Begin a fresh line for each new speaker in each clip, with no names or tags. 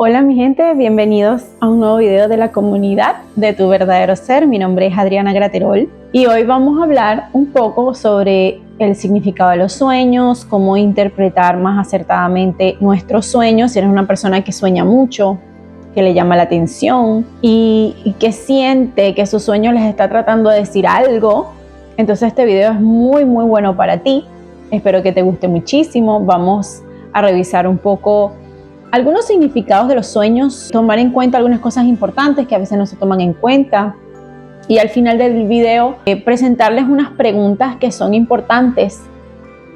Hola mi gente, bienvenidos a un nuevo video de la comunidad de Tu Verdadero Ser. Mi nombre es Adriana Graterol y hoy vamos a hablar un poco sobre el significado de los sueños, cómo interpretar más acertadamente nuestros sueños. Si eres una persona que sueña mucho, que le llama la atención y que siente que su sueño les está tratando de decir algo, entonces este video es muy bueno para ti. Espero que te guste muchísimo. Vamos a revisar un poco algunos significados de los sueños, tomar en cuenta algunas cosas importantes que a veces no se toman en cuenta y al final del video presentarles unas preguntas que son importantes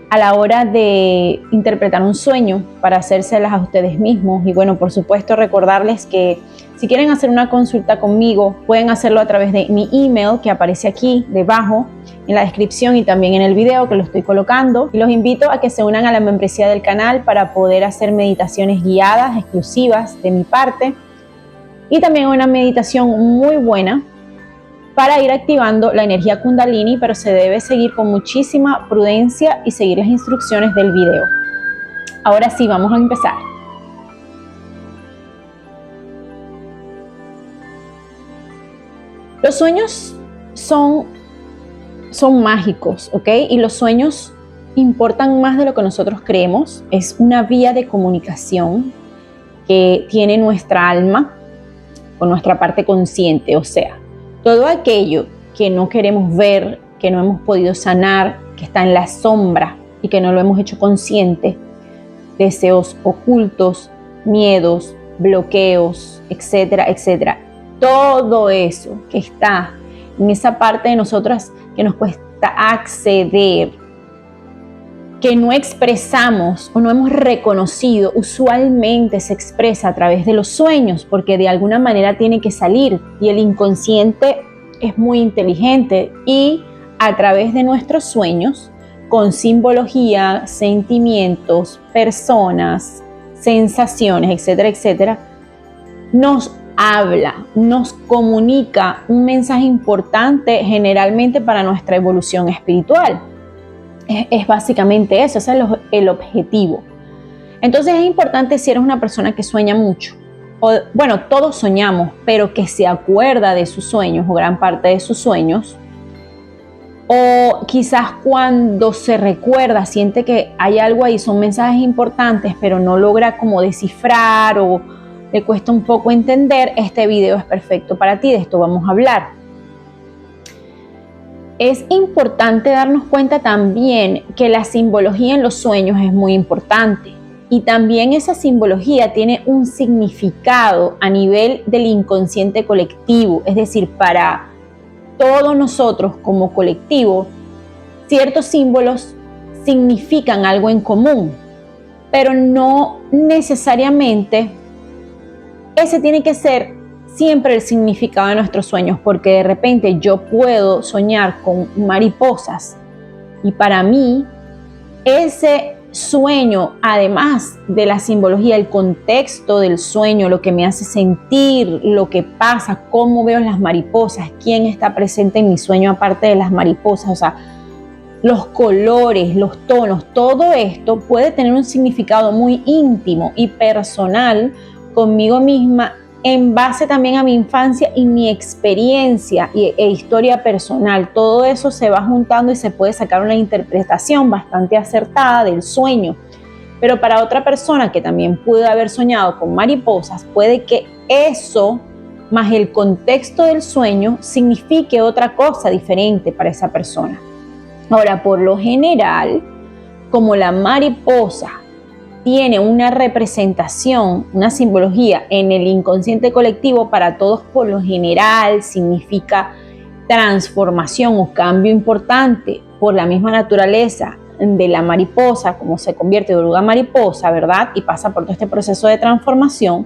a la hora de interpretar un sueño para hacérselas a ustedes mismos. Y bueno, por supuesto recordarles que si quieren hacer una consulta conmigo pueden hacerlo a través de mi email que aparece aquí debajo en la descripción y también en el video que lo estoy colocando. Y los invito a que se unan a la membresía del canal para poder hacer meditaciones guiadas exclusivas de mi parte y también una meditación muy buena para ir activando la energía Kundalini, pero se debe seguir con muchísima prudencia y seguir las instrucciones del video. Ahora sí, vamos a empezar. Los sueños son mágicos, ¿ok? Y los sueños importan más de lo que nosotros creemos. Es una vía de comunicación que tiene nuestra alma con nuestra parte consciente, o sea, todo aquello que no queremos ver, que no hemos podido sanar, que está en la sombra y que no lo hemos hecho consciente, deseos ocultos, miedos, bloqueos, etcétera, etcétera. Todo eso que está en esa parte de nosotras que nos cuesta acceder, que no expresamos o no hemos reconocido, usualmente se expresa a través de los sueños, porque de alguna manera tiene que salir y el inconsciente es muy inteligente y a través de nuestros sueños, con simbología, sentimientos, personas, sensaciones, etcétera, etcétera, nos habla, nos comunica un mensaje importante generalmente para nuestra evolución espiritual. Es básicamente eso, ese es el objetivo. Entonces es importante si eres una persona que sueña mucho, o bueno, todos soñamos, pero que se acuerda de sus sueños o gran parte de sus sueños, o quizás cuando se recuerda siente que hay algo ahí, son mensajes importantes, pero no logra como descifrar o le cuesta un poco entender, este video es perfecto para ti, de esto vamos a hablar. Es importante darnos cuenta también que la simbología en los sueños es muy importante y también esa simbología tiene un significado a nivel del inconsciente colectivo, es decir, para todos nosotros como colectivo, ciertos símbolos significan algo en común, pero no necesariamente ese tiene que ser siempre el significado de nuestros sueños, porque de repente yo puedo soñar con mariposas y para mí ese sueño, además de la simbología, el contexto del sueño, lo que me hace sentir, lo que pasa, cómo veo las mariposas, quién está presente en mi sueño aparte de las mariposas, o sea, los colores, los tonos, todo esto puede tener un significado muy íntimo y personal conmigo misma en base también a mi infancia y mi experiencia e historia personal. Todo eso se va juntando y se puede sacar una interpretación bastante acertada del sueño. Pero para otra persona que también pudo haber soñado con mariposas, puede que eso más el contexto del sueño signifique otra cosa diferente para esa persona. Ahora, por lo general, como la mariposa tiene una representación, una simbología en el inconsciente colectivo, para todos por lo general significa transformación o cambio importante por la misma naturaleza de la mariposa, como se convierte de oruga a mariposa, ¿verdad? Y pasa por todo este proceso de transformación.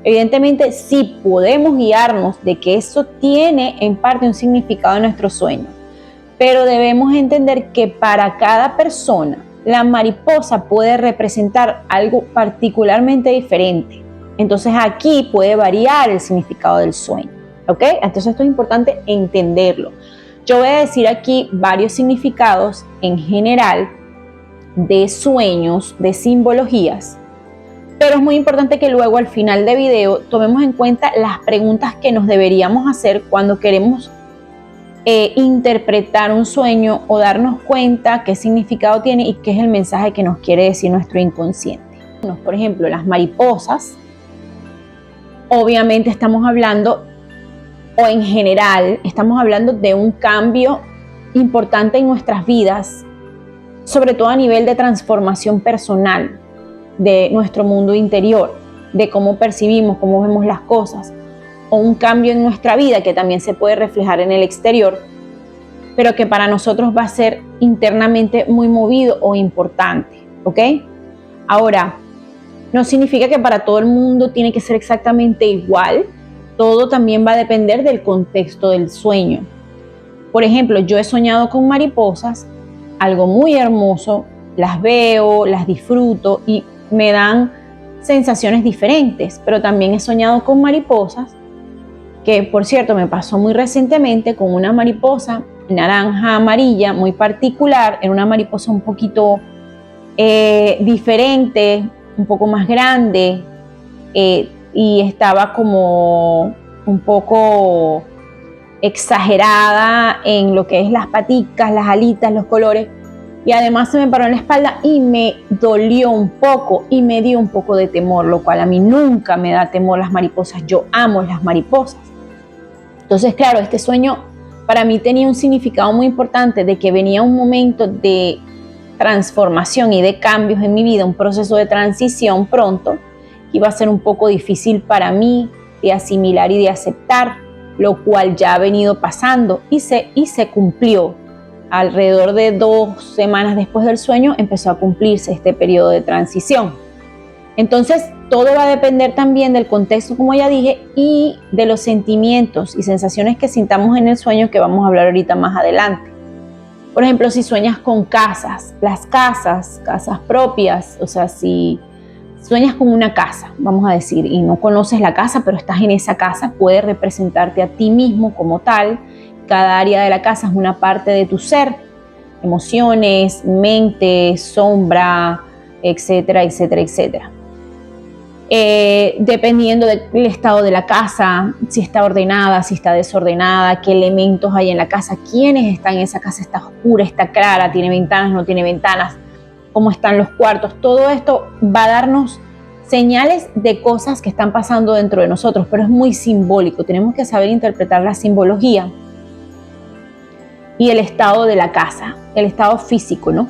Evidentemente sí podemos guiarnos de que eso tiene en parte un significado en nuestro sueño, pero debemos entender que para cada persona la mariposa puede representar algo particularmente diferente. Entonces aquí puede variar el significado del sueño, ¿ok? Entonces esto es importante entenderlo. Yo voy a decir aquí varios significados en general de sueños, de simbologías, Pero es muy importante que luego al final del video tomemos en cuenta las preguntas que nos deberíamos hacer cuando queremos interpretar un sueño o darnos cuenta qué significado tiene y qué es el mensaje que nos quiere decir nuestro inconsciente. Por ejemplo, las mariposas, obviamente estamos hablando, o en general, estamos hablando de un cambio importante en nuestras vidas, sobre todo a nivel de transformación personal de nuestro mundo interior, de cómo percibimos, cómo vemos las cosas, o un cambio en nuestra vida que también se puede reflejar en el exterior, pero que para nosotros va a ser internamente muy movido o importante, ¿ok? Ahora, no significa que para todo el mundo tiene que ser exactamente igual, todo también va a depender del contexto del sueño. Por ejemplo, yo he soñado con mariposas, algo muy hermoso, las veo, las disfruto y me dan sensaciones diferentes, pero también he soñado con mariposas, que por cierto me pasó muy recientemente con una mariposa naranja amarilla muy particular, era una mariposa un poquito diferente, un poco más grande, y estaba como un poco exagerada en lo que es las paticas, las alitas, los colores, y además se me paró en la espalda y me dolió un poco y me dio un poco de temor, lo cual a mí nunca me da temor las mariposas, yo amo las mariposas. Entonces, claro, este sueño para mí tenía un significado muy importante de que venía un momento de transformación y de cambios en mi vida, un proceso de transición pronto, que iba a ser un poco difícil para mí de asimilar y de aceptar, lo cual ya ha venido pasando y se cumplió. Alrededor de 2 semanas después del sueño empezó a cumplirse este periodo de transición. Entonces, todo va a depender también del contexto, como ya dije, y de los sentimientos y sensaciones que sintamos en el sueño, que vamos a hablar ahorita más adelante. Por ejemplo, si sueñas con casas, las casas propias, o sea, si sueñas con una casa, vamos a decir, y no conoces la casa, pero estás en esa casa, puede representarte a ti mismo como tal. Cada área de la casa es una parte de tu ser, emociones, mente, sombra, etcétera, etcétera, etcétera. Dependiendo del estado de la casa, si está ordenada, si está desordenada, qué elementos hay en la casa, quiénes están en esa casa, está oscura, está clara, tiene ventanas, no tiene ventanas, cómo están los cuartos, todo esto va a darnos señales de cosas que están pasando dentro de nosotros, pero es muy simbólico, tenemos que saber interpretar la simbología y el estado de la casa, el estado físico, ¿no?,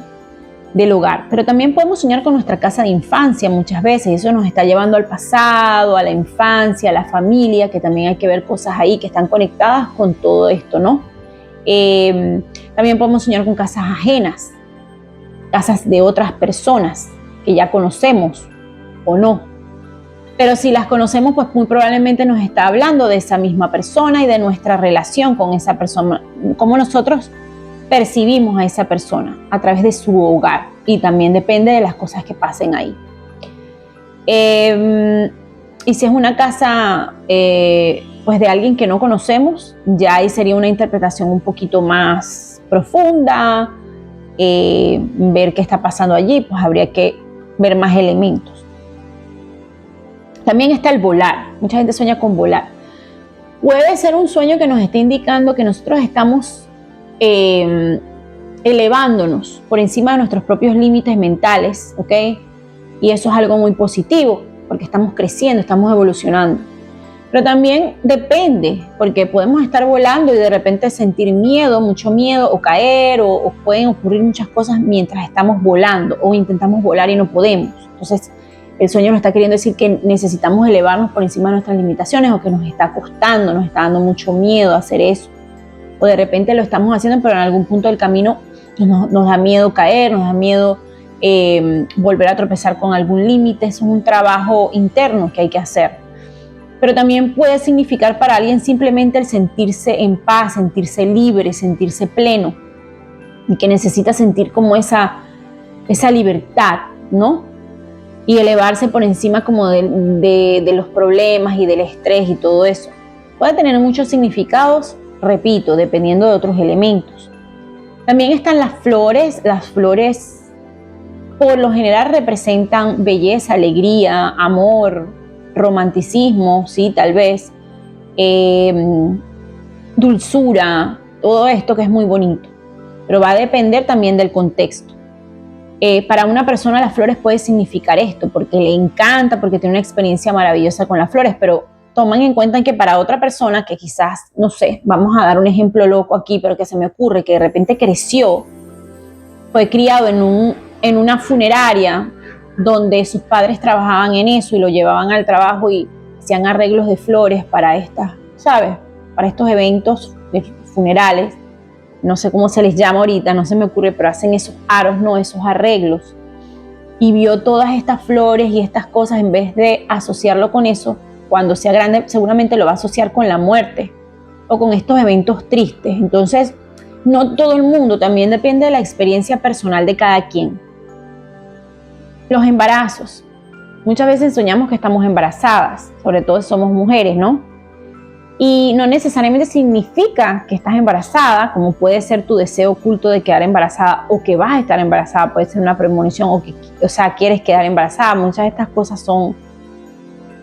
del hogar. Pero también podemos soñar con nuestra casa de infancia muchas veces, eso nos está llevando al pasado, a la infancia, a la familia, que también hay que ver cosas ahí que están conectadas con todo esto, ¿no? También podemos soñar con casas ajenas, casas de otras personas que ya conocemos o no. Pero si las conocemos, pues muy probablemente nos está hablando de esa misma persona y de nuestra relación con esa persona, cómo nosotros percibimos a esa persona a través de su hogar, y también depende de las cosas que pasen ahí. Y si es una casa pues de alguien que no conocemos, ya ahí sería una interpretación un poquito más profunda, ver qué está pasando allí, pues habría que ver más elementos. También está el volar, mucha gente sueña con volar. Puede ser un sueño que nos esté indicando que nosotros estamos elevándonos por encima de nuestros propios límites mentales, ¿ok? Y eso es algo muy positivo, porque estamos creciendo, estamos evolucionando. Pero también depende, porque podemos estar volando y de repente sentir miedo, mucho miedo, o caer, o pueden ocurrir muchas cosas mientras estamos volando, o intentamos volar y no podemos. Entonces, el sueño nos está queriendo decir que necesitamos elevarnos por encima de nuestras limitaciones, o que nos está costando, nos está dando mucho miedo hacer eso. O de repente lo estamos haciendo, pero en algún punto del camino nos da miedo caer, nos da miedo volver a tropezar con algún límite. Es un trabajo interno que hay que hacer. Pero también puede significar para alguien simplemente el sentirse en paz, sentirse libre, sentirse pleno, y que necesita sentir como esa libertad, ¿no? Y elevarse por encima como de los problemas y del estrés y todo eso. Puede tener muchos significados, repito, dependiendo de otros elementos. También están las flores por lo general representan belleza, alegría, amor, romanticismo, sí, tal vez, dulzura, todo esto que es muy bonito, pero va a depender también del contexto. Para una persona las flores puede significar esto, porque le encanta, porque tiene una experiencia maravillosa con las flores, pero toman en cuenta que para otra persona que quizás, no sé, vamos a dar un ejemplo loco aquí, pero que se me ocurre, que de repente creció, fue criado en una funeraria donde sus padres trabajaban en eso y lo llevaban al trabajo y hacían arreglos de flores para estas, ¿sabes? Para estos eventos funerales. No sé cómo se les llama ahorita, no se me ocurre, pero hacen esos aros, no, esos arreglos. Y vio todas estas flores y estas cosas, en vez de asociarlo con eso, cuando sea grande seguramente lo va a asociar con la muerte o con estos eventos tristes. Entonces, no todo el mundo, también depende de la experiencia personal de cada quien. Los embarazos. Muchas veces soñamos que estamos embarazadas, sobre todo si somos mujeres, ¿no? Y no necesariamente significa que estás embarazada, como puede ser tu deseo oculto de quedar embarazada o que vas a estar embarazada, puede ser una premonición o sea, quieres quedar embarazada. Muchas de estas cosas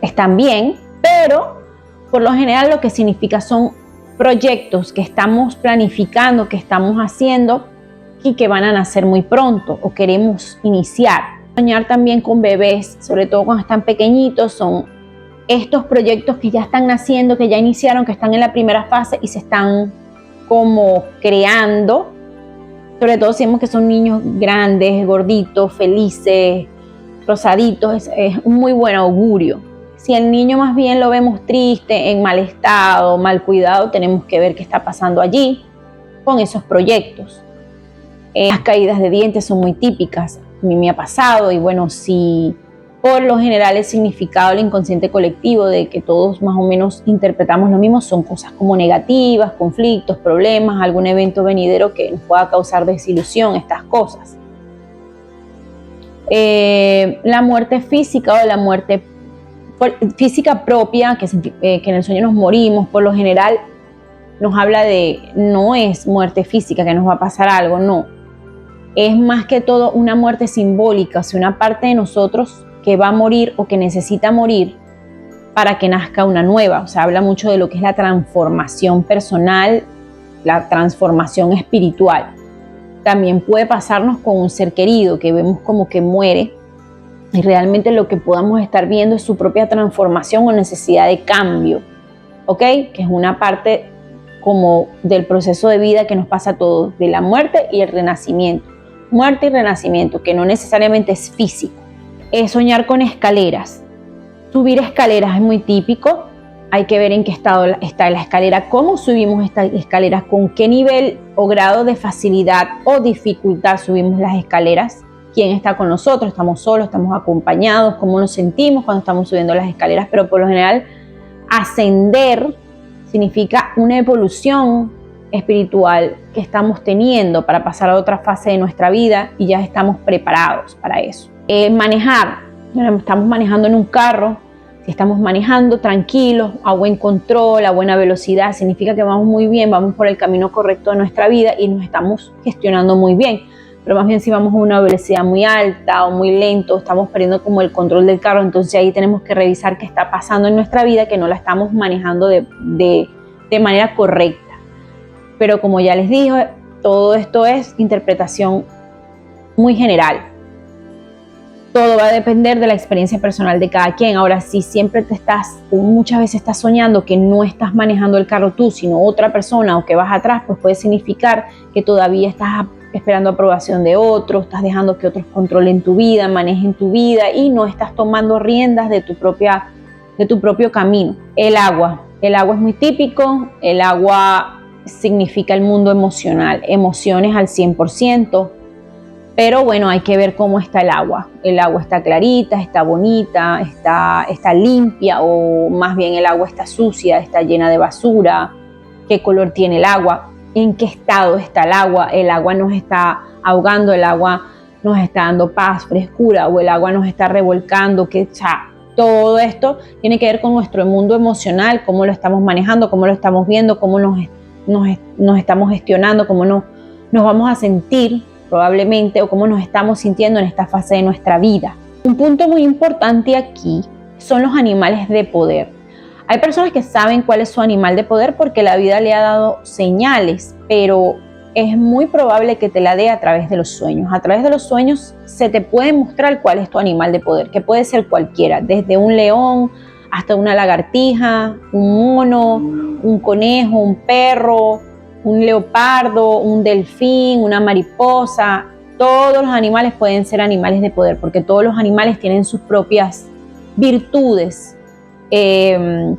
están bien, pero por lo general lo que significa son proyectos que estamos planificando, que estamos haciendo y que van a nacer muy pronto o queremos iniciar. Soñar también con bebés, sobre todo cuando están pequeñitos, son estos proyectos que ya están naciendo, que ya iniciaron, que están en la primera fase y se están como creando, sobre todo si vemos que son niños grandes, gorditos, felices, rosaditos, es un muy buen augurio. Si el niño más bien lo vemos triste, en mal estado, mal cuidado, tenemos que ver qué está pasando allí con esos proyectos. Las caídas de dientes son muy típicas, a mí me ha pasado y bueno, si por lo general el significado del inconsciente colectivo de que todos más o menos interpretamos lo mismo son cosas como negativas, conflictos, problemas, algún evento venidero que nos pueda causar desilusión, estas cosas. La muerte física o la muerte física propia, que en el sueño nos morimos, por lo general nos habla de, no es muerte física, que nos va a pasar algo, no. Es más que todo una muerte simbólica, o sea, una parte de nosotros que va a morir o que necesita morir para que nazca una nueva. O sea, habla mucho de lo que es la transformación personal, la transformación espiritual. También puede pasarnos con un ser querido que vemos como que muere y realmente lo que podamos estar viendo es su propia transformación o necesidad de cambio, ¿ok? Que es una parte como del proceso de vida que nos pasa a todos, de la muerte y el renacimiento. Muerte y renacimiento, que no necesariamente es físico. Es soñar con escaleras. Subir escaleras es muy típico. Hay que ver en qué estado está la escalera, cómo subimos estas escaleras, con qué nivel o grado de facilidad o dificultad subimos las escaleras, quién está con nosotros, estamos solos, estamos acompañados, cómo nos sentimos cuando estamos subiendo las escaleras, pero por lo general ascender significa una evolución espiritual que estamos teniendo para pasar a otra fase de nuestra vida y ya estamos preparados para eso. Manejar, estamos manejando en un carro, si estamos manejando tranquilos, a buen control, a buena velocidad, significa que vamos muy bien, vamos por el camino correcto de nuestra vida y nos estamos gestionando muy bien. Pero más bien si vamos a una velocidad muy alta o muy lento, estamos perdiendo como el control del carro, entonces ahí tenemos que revisar qué está pasando en nuestra vida, que no la estamos manejando de manera correcta. Pero como ya les dije, todo esto es interpretación muy general. Todo va a depender de la experiencia personal de cada quien. Ahora, si siempre muchas veces estás soñando que no estás manejando el carro tú, sino otra persona, o que vas atrás, pues puede significar que todavía estás esperando aprobación de otros, estás dejando que otros controlen tu vida, manejen tu vida y no estás tomando riendas de tu propio camino. El agua es muy típico. El agua significa el mundo emocional, emociones al 100%. Pero bueno, hay que ver cómo está el agua. El agua está clarita, está bonita, está limpia, o más bien el agua está sucia, está llena de basura. ¿Qué color tiene el agua? ¿En qué estado está el agua? ¿El agua nos está ahogando? ¿El agua nos está dando paz, frescura? ¿O el agua nos está revolcando? Todo esto tiene que ver con nuestro mundo emocional, cómo lo estamos manejando, cómo lo estamos viendo, cómo nos estamos gestionando, cómo nos vamos a sentir probablemente, o cómo nos estamos sintiendo en esta fase de nuestra vida. Un punto muy importante aquí son los animales de poder. Hay personas que saben cuál es su animal de poder porque la vida le ha dado señales, pero es muy probable que te la dé a través de los sueños. A través de los sueños se te puede mostrar cuál es tu animal de poder, que puede ser cualquiera, desde un león hasta una lagartija, un mono, un conejo, un perro, un leopardo, un delfín, una mariposa. Todos los animales pueden ser animales de poder porque todos los animales tienen sus propias virtudes,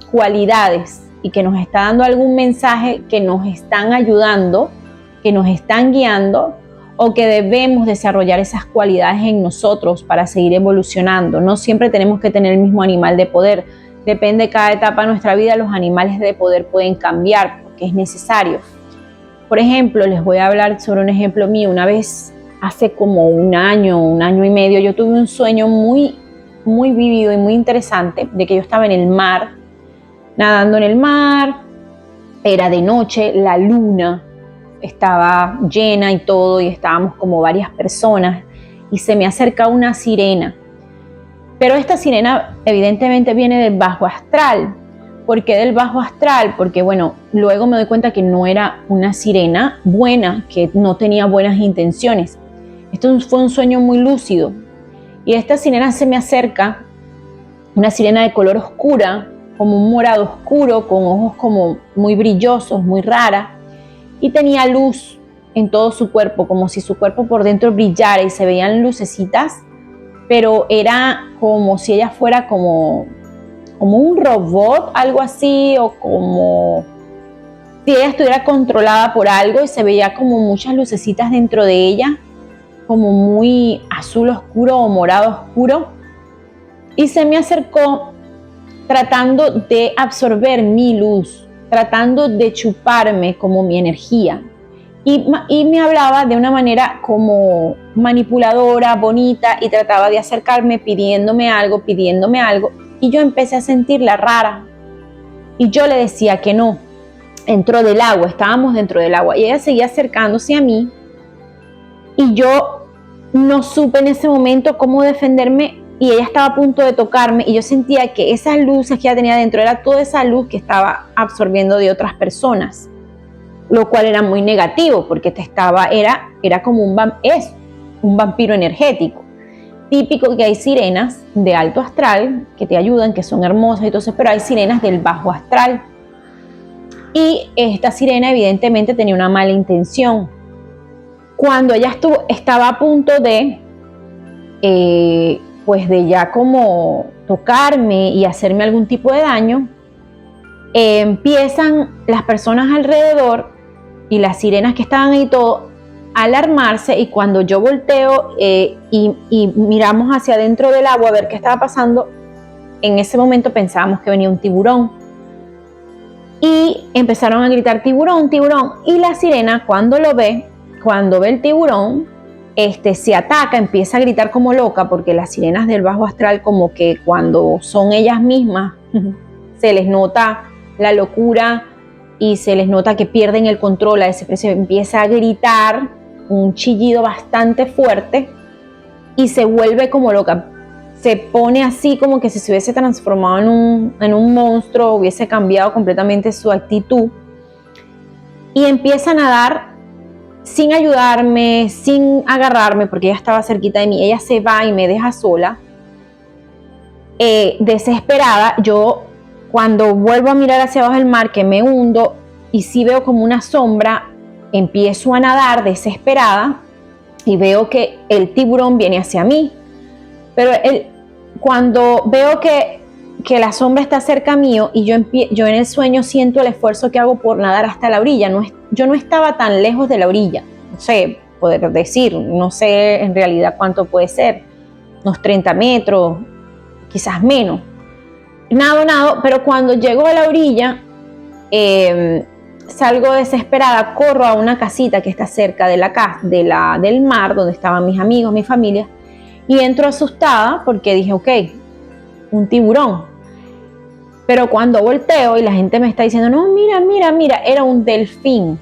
cualidades, y que nos está dando algún mensaje, que nos están ayudando, que nos están guiando, o que debemos desarrollar esas cualidades en nosotros para seguir evolucionando. No siempre tenemos que tener el mismo animal de poder. Depende de cada etapa de nuestra vida, los animales de poder pueden cambiar porque es necesario. Por ejemplo, les voy a hablar sobre un ejemplo mío. Una vez, hace como un año y medio, yo tuve un sueño muy vívido y muy interesante de que yo estaba en el mar, nadando en el mar. Era de noche, la luna estaba llena y todo, y estábamos como varias personas, y se me acerca una sirena. Pero esta sirena evidentemente viene del bajo astral. ¿Por qué del bajo astral? Porque bueno, luego me doy cuenta que no era una sirena buena, que no tenía buenas intenciones. Esto fue un sueño muy lúcido. Y esta sirena se me acerca, una sirena de color oscura, como un morado oscuro, con ojos como muy brillosos, muy rara, y tenía luz en todo su cuerpo, como si su cuerpo por dentro brillara y se veían lucecitas, pero era como si ella fuera como un robot, algo así, o como si ella estuviera controlada por algo, y se veía como muchas lucecitas dentro de ella, como muy azul oscuro o morado oscuro, y se me acercó tratando de absorber mi luz, tratando de chuparme como mi energía, y me hablaba de una manera como manipuladora, bonita, y trataba de acercarme pidiéndome algo, y yo empecé a sentirla rara, y yo le decía que no. Entró del agua, estábamos dentro del agua, y ella seguía acercándose a mí, y yo no supe en ese momento cómo defenderme, y ella estaba a punto de tocarme, y yo sentía que esas luces que ella tenía dentro era toda esa luz que estaba absorbiendo de otras personas, lo cual era muy negativo, porque era como un vampiro energético. Típico que hay sirenas de alto astral que te ayudan, que son hermosas, entonces, pero hay sirenas del bajo astral. Y esta sirena evidentemente tenía una mala intención. Cuando ella estaba a punto de ya como tocarme y hacerme algún tipo de daño, empiezan las personas alrededor y las sirenas que estaban ahí todo a alarmarse, y cuando yo volteo y miramos hacia adentro del agua a ver qué estaba pasando, en ese momento pensábamos que venía un tiburón. Y empezaron a gritar tiburón, tiburón, y la sirena cuando ve el tiburón, se ataca, empieza a gritar como loca, porque las sirenas del bajo astral, como que cuando son ellas mismas, se les nota la locura y se les nota que pierden el control. A ese precio empieza a gritar un chillido bastante fuerte y se vuelve como loca. Se pone así como que si se hubiese transformado en un monstruo, hubiese cambiado completamente su actitud, y empieza a nadar sin ayudarme, sin agarrarme, porque ella estaba cerquita de mí. Ella se va y me deja sola, desesperada. Yo, cuando vuelvo a mirar hacia abajo del mar, que me hundo y sí veo como una sombra, empiezo a nadar desesperada y veo que el tiburón viene hacia mí. Pero cuando veo que la sombra está cerca mío, y yo en el sueño siento el esfuerzo que hago por nadar hasta la orilla. Yo no estaba tan lejos de la orilla, no sé, poder decir, no sé en realidad cuánto puede ser, unos 30 metros, quizás menos. Nado, pero cuando llego a la orilla, salgo desesperada, corro a una casita que está cerca de del mar, donde estaban mis amigos, mi familia, y entro asustada porque dije, ok, un tiburón. Pero cuando volteo y la gente me está diciendo, no, mira, era un delfín.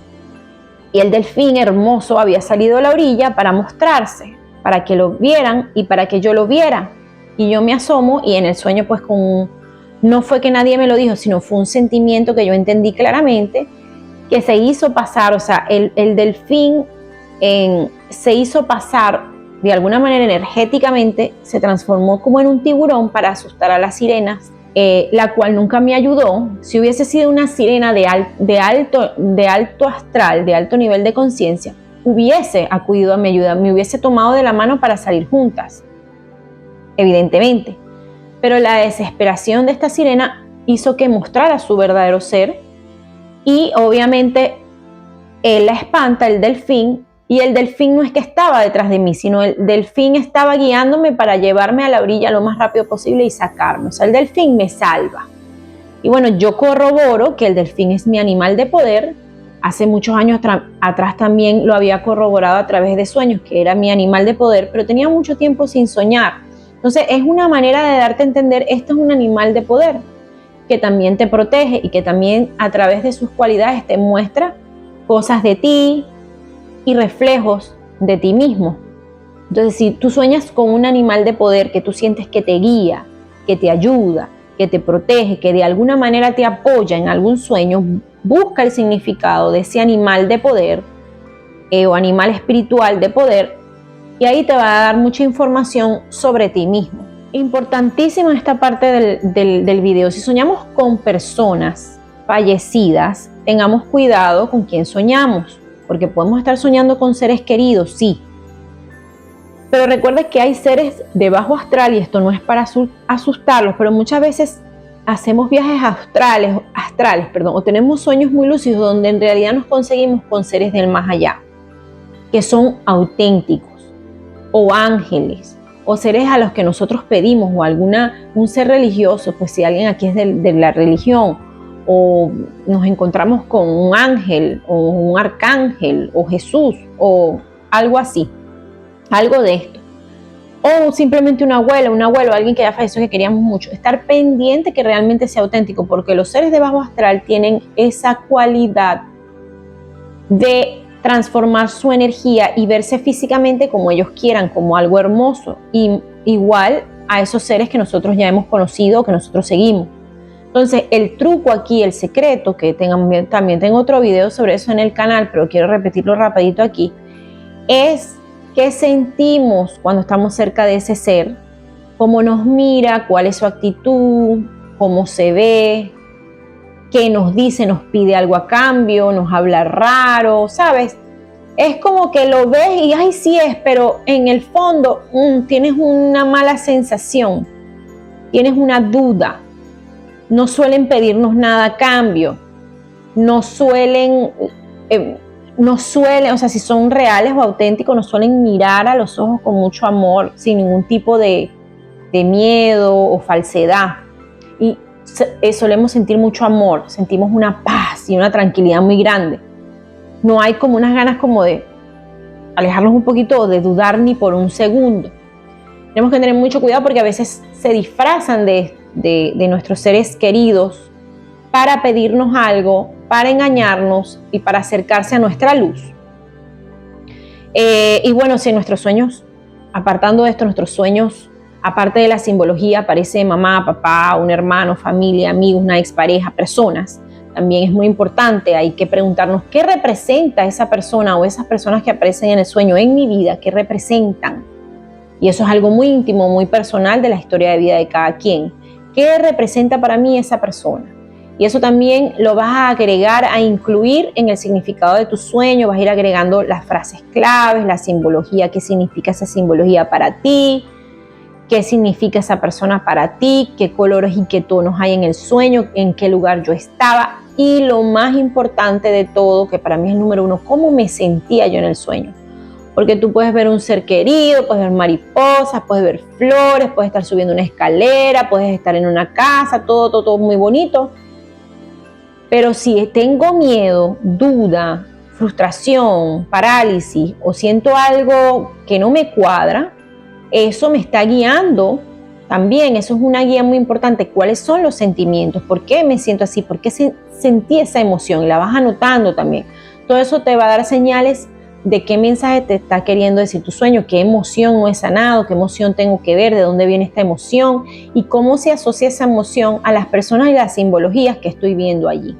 Y el delfín hermoso había salido a la orilla para mostrarse, para que lo vieran y para que yo lo viera. Y yo me asomo y en el sueño pues no fue que nadie me lo dijo, sino fue un sentimiento que yo entendí claramente, que se hizo pasar, o sea, el delfín se hizo pasar de alguna manera energéticamente, se transformó como en un tiburón para asustar a las sirenas, la cual nunca me ayudó. Si hubiese sido una sirena de alto astral, de alto nivel de conciencia, hubiese acudido a mi ayuda, me hubiese tomado de la mano para salir juntas, evidentemente. Pero la desesperación de esta sirena hizo que mostrara su verdadero ser y obviamente él la espanta, el delfín, y el delfín no es que estaba detrás de mí, sino el delfín estaba guiándome para llevarme a la orilla lo más rápido posible y sacarme. O sea, el delfín me salva. Y bueno, yo corroboro que el delfín es mi animal de poder. Hace muchos años atrás también lo había corroborado a través de sueños, que era mi animal de poder, pero tenía mucho tiempo sin soñar. Entonces es una manera de darte a entender, esto es un animal de poder, que también te protege y que también a través de sus cualidades te muestra cosas de ti y reflejos de ti mismo. Entonces, si tú sueñas con un animal de poder que tú sientes que te guía, que te ayuda, que te protege, que de alguna manera te apoya en algún sueño, busca el significado de ese animal de poder o animal espiritual de poder, y ahí te va a dar mucha información sobre ti mismo. Importantísimo en esta parte del video, si soñamos con personas fallecidas, tengamos cuidado con quién soñamos, porque podemos estar soñando con seres queridos, sí. Pero recuerda que hay seres de bajo astral, y esto no es para asustarlos, pero muchas veces hacemos viajes astrales, o tenemos sueños muy lúcidos donde en realidad nos conseguimos con seres del más allá, que son auténticos, o ángeles, o seres a los que nosotros pedimos, o un ser religioso, pues si alguien aquí es de la religión, o nos encontramos con un ángel o un arcángel o Jesús o algo así, algo de esto, o simplemente un abuelo, alguien que ya falleció que queríamos mucho. Estar pendiente que realmente sea auténtico, porque los seres de bajo astral tienen esa cualidad de transformar su energía y verse físicamente como ellos quieran, como algo hermoso, y igual a esos seres que nosotros ya hemos conocido, que nosotros seguimos. Entonces, el truco aquí, el secreto, que también tengo otro video sobre eso en el canal, pero quiero repetirlo rapidito aquí, es qué sentimos cuando estamos cerca de ese ser, cómo nos mira, cuál es su actitud, cómo se ve, qué nos dice, nos pide algo a cambio, nos habla raro, ¿sabes? Es como que lo ves y ay, sí es, pero en el fondo tienes una mala sensación, tienes una duda. No suelen pedirnos nada a cambio, no suelen, o sea, si son reales o auténticos, nos suelen mirar a los ojos con mucho amor, sin ningún tipo de miedo o falsedad. Y solemos sentir mucho amor, sentimos una paz y una tranquilidad muy grande. No hay como unas ganas como de alejarnos un poquito o de dudar ni por un segundo. Tenemos que tener mucho cuidado porque a veces se disfrazan de nuestros seres queridos para pedirnos algo, para engañarnos y para acercarse a nuestra luz. Y bueno, si en nuestros sueños, apartando de esto, nuestros sueños, aparte de la simbología, aparece mamá, papá, un hermano, familia, amigos, una expareja, personas, también es muy importante, hay que preguntarnos qué representa esa persona o esas personas que aparecen en el sueño en mi vida, qué representan. Y eso es algo muy íntimo, muy personal de la historia de vida de cada quien. ¿Qué representa para mí esa persona? Y eso también lo vas a agregar, a incluir en el significado de tu sueño, vas a ir agregando las frases claves, la simbología, qué significa esa simbología para ti, qué significa esa persona para ti, qué colores y qué tonos hay en el sueño, en qué lugar yo estaba, y lo más importante de todo, que para mí es el número uno, cómo me sentía yo en el sueño. Porque tú puedes ver un ser querido, puedes ver mariposas, puedes ver flores, puedes estar subiendo una escalera, puedes estar en una casa, todo muy bonito. Pero si tengo miedo, duda, frustración, parálisis o siento algo que no me cuadra, eso me está guiando también. Eso es una guía muy importante. ¿Cuáles son los sentimientos? ¿Por qué me siento así? ¿Por qué sentí esa emoción? Y la vas anotando también. Todo eso te va a dar señales de qué mensaje te está queriendo decir tu sueño, qué emoción no he sanado, qué emoción tengo que ver, de dónde viene esta emoción y cómo se asocia esa emoción a las personas y las simbologías que estoy viendo allí.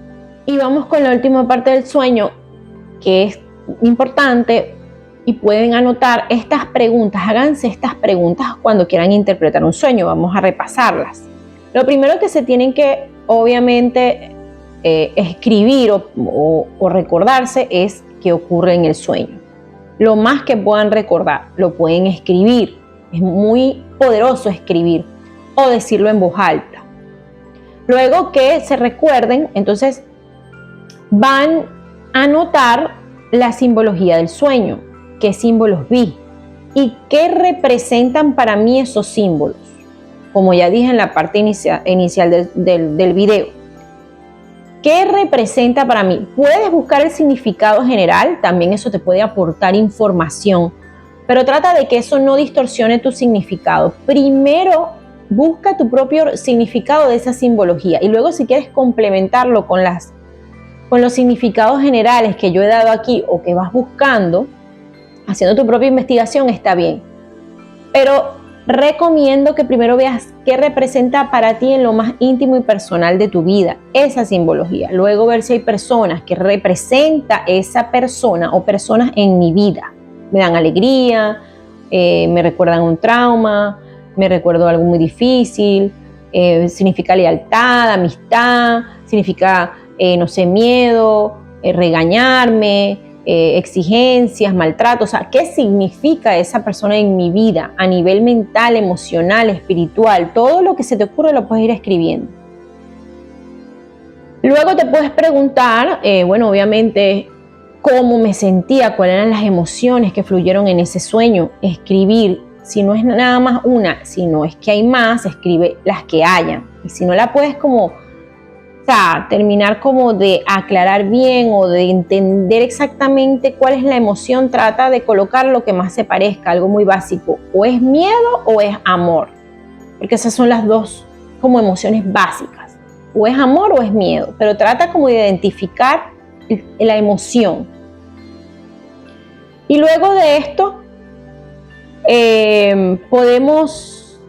Y vamos con la última parte del sueño, que es importante, y pueden anotar estas preguntas, háganse estas preguntas cuando quieran interpretar un sueño. Vamos a repasarlas. Lo primero que se tienen que, obviamente, escribir o recordarse es qué ocurre en el sueño. Lo más que puedan recordar, lo pueden escribir. Es muy poderoso escribir o decirlo en voz alta. Luego que se recuerden, entonces van a anotar la simbología del sueño, qué símbolos vi y qué representan para mí esos símbolos, como ya dije en la parte inicial del video. ¿Qué representa para mí? Puedes buscar el significado general, también eso te puede aportar información, pero trata de que eso no distorsione tu significado. Primero, busca tu propio significado de esa simbología y luego si quieres complementarlo con los significados generales que yo he dado aquí o que vas buscando, haciendo tu propia investigación, está bien. Pero recomiendo que primero veas qué representa para ti en lo más íntimo y personal de tu vida, esa simbología. Luego ver si hay personas que representa esa persona o personas en mi vida. Me dan alegría, me recuerdan un trauma, me recuerdo algo muy difícil, significa lealtad, amistad, significa, no sé, miedo, regañarme, exigencias, maltrato. O sea, ¿qué significa esa persona en mi vida a nivel mental, emocional, espiritual? Todo lo que se te ocurre lo puedes ir escribiendo. Luego te puedes preguntar, bueno, obviamente, cómo me sentía, cuáles eran las emociones que fluyeron en ese sueño. Escribir, si no es nada más una, si no es que hay más, escribe las que hayan. Y si no la puedes como terminar como de aclarar bien o de entender exactamente cuál es la emoción, trata de colocar lo que más se parezca, algo muy básico, o es miedo o es amor, porque esas son las dos como emociones básicas, o es amor o es miedo, pero trata como de identificar la emoción. Y luego de esto podemos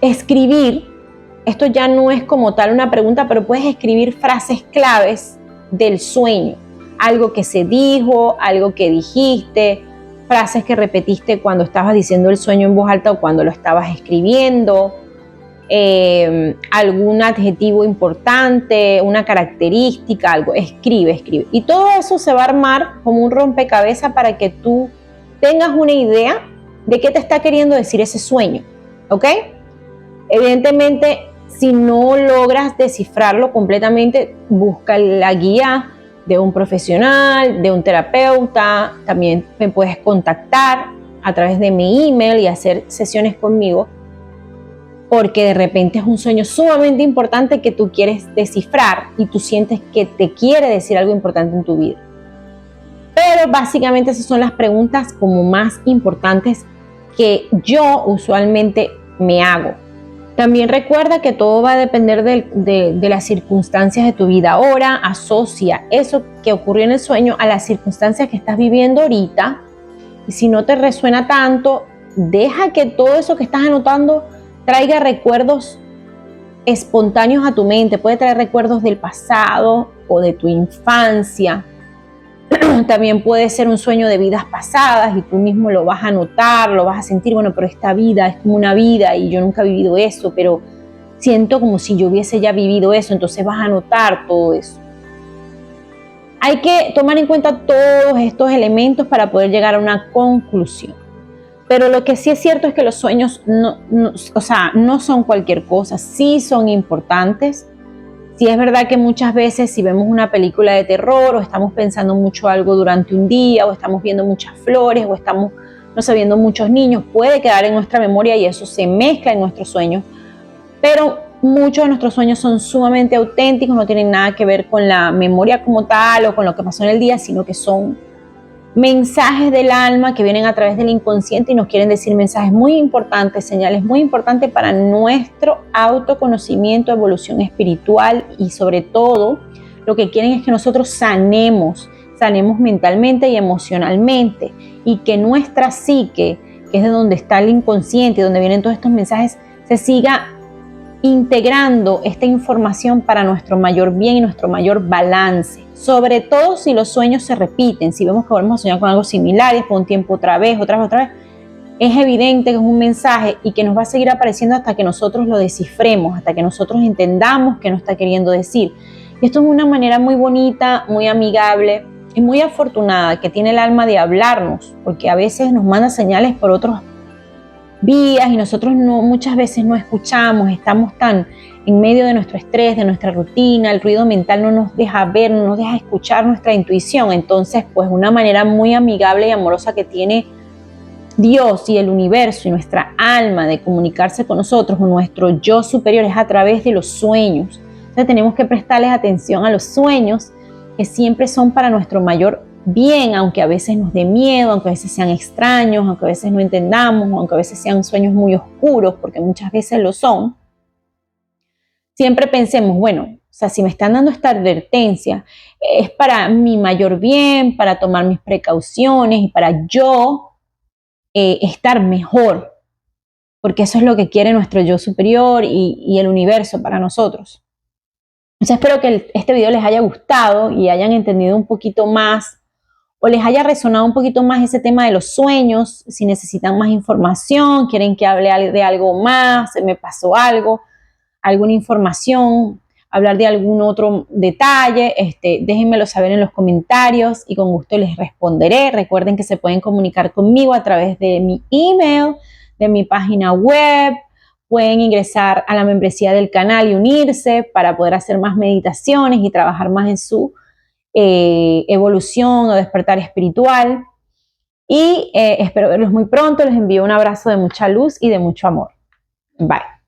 escribir. Esto ya no es como tal una pregunta, pero puedes escribir frases claves del sueño. Algo que se dijo, algo que dijiste, frases que repetiste cuando estabas diciendo el sueño en voz alta o cuando lo estabas escribiendo, algún adjetivo importante, una característica, algo. Escribe. Y todo eso se va a armar como un rompecabezas para que tú tengas una idea de qué te está queriendo decir ese sueño, ¿ok? Evidentemente, si no logras descifrarlo completamente, busca la guía de un profesional, de un terapeuta. También me puedes contactar a través de mi email y hacer sesiones conmigo, porque de repente es un sueño sumamente importante que tú quieres descifrar y tú sientes que te quiere decir algo importante en tu vida. Pero básicamente esas son las preguntas como más importantes que yo usualmente me hago. También recuerda que todo va a depender de las circunstancias de tu vida ahora. Asocia eso que ocurrió en el sueño a las circunstancias que estás viviendo ahorita. Y si no te resuena tanto, deja que todo eso que estás anotando traiga recuerdos espontáneos a tu mente. Puede traer recuerdos del pasado o de tu infancia. También puede ser un sueño de vidas pasadas y tú mismo lo vas a notar, lo vas a sentir, bueno, pero esta vida es como una vida y yo nunca he vivido eso, pero siento como si yo hubiese ya vivido eso, entonces vas a notar todo eso. Hay que tomar en cuenta todos estos elementos para poder llegar a una conclusión. Pero lo que sí es cierto es que los sueños no son cualquier cosa, sí son importantes. Sí es verdad que muchas veces si vemos una película de terror o estamos pensando mucho algo durante un día o estamos viendo muchas flores o estamos, no sé, viendo muchos niños, puede quedar en nuestra memoria y eso se mezcla en nuestros sueños. Pero muchos de nuestros sueños son sumamente auténticos, no tienen nada que ver con la memoria como tal o con lo que pasó en el día, sino que son mensajes del alma que vienen a través del inconsciente y nos quieren decir mensajes muy importantes, señales muy importantes para nuestro autoconocimiento, evolución espiritual y sobre todo lo que quieren es que nosotros sanemos sanemos mentalmente y emocionalmente, y que nuestra psique, que es de donde está el inconsciente, donde vienen todos estos mensajes, se siga integrando esta información para nuestro mayor bien y nuestro mayor balance. Sobre todo si los sueños se repiten, si vemos que volvemos a soñar con algo similar y después un tiempo otra vez, es evidente que es un mensaje y que nos va a seguir apareciendo hasta que nosotros lo descifremos, hasta que nosotros entendamos qué nos está queriendo decir. Y esto es una manera muy bonita, muy amigable y muy afortunada que tiene el alma de hablarnos, porque a veces nos manda señales por otros vías y nosotros muchas veces no escuchamos, estamos tan en medio de nuestro estrés, de nuestra rutina, el ruido mental no nos deja ver, no nos deja escuchar nuestra intuición. Entonces, pues una manera muy amigable y amorosa que tiene Dios y el universo y nuestra alma de comunicarse con nosotros, o nuestro yo superior, es a través de los sueños. Entonces tenemos que prestarles atención a los sueños, que siempre son para nuestro mayor bien, aunque a veces nos dé miedo, aunque a veces sean extraños, aunque a veces no entendamos, aunque a veces sean sueños muy oscuros, porque muchas veces lo son. Siempre pensemos, bueno, o sea, si me están dando esta advertencia, es para mi mayor bien, para tomar mis precauciones y para yo estar mejor, porque eso es lo que quiere nuestro yo superior y el universo para nosotros. Entonces espero que este video les haya gustado y hayan entendido un poquito más, o les haya resonado un poquito más ese tema de los sueños. Si necesitan más información, quieren que hable de algo más, se me pasó algo, alguna información, hablar de algún otro detalle, déjenmelo saber en los comentarios y con gusto les responderé. Recuerden que se pueden comunicar conmigo a través de mi email, de mi página web. Pueden ingresar a la membresía del canal y unirse para poder hacer más meditaciones y trabajar más en su evolución o despertar espiritual. Y espero verlos muy pronto. Les envío un abrazo de mucha luz y de mucho amor. Bye.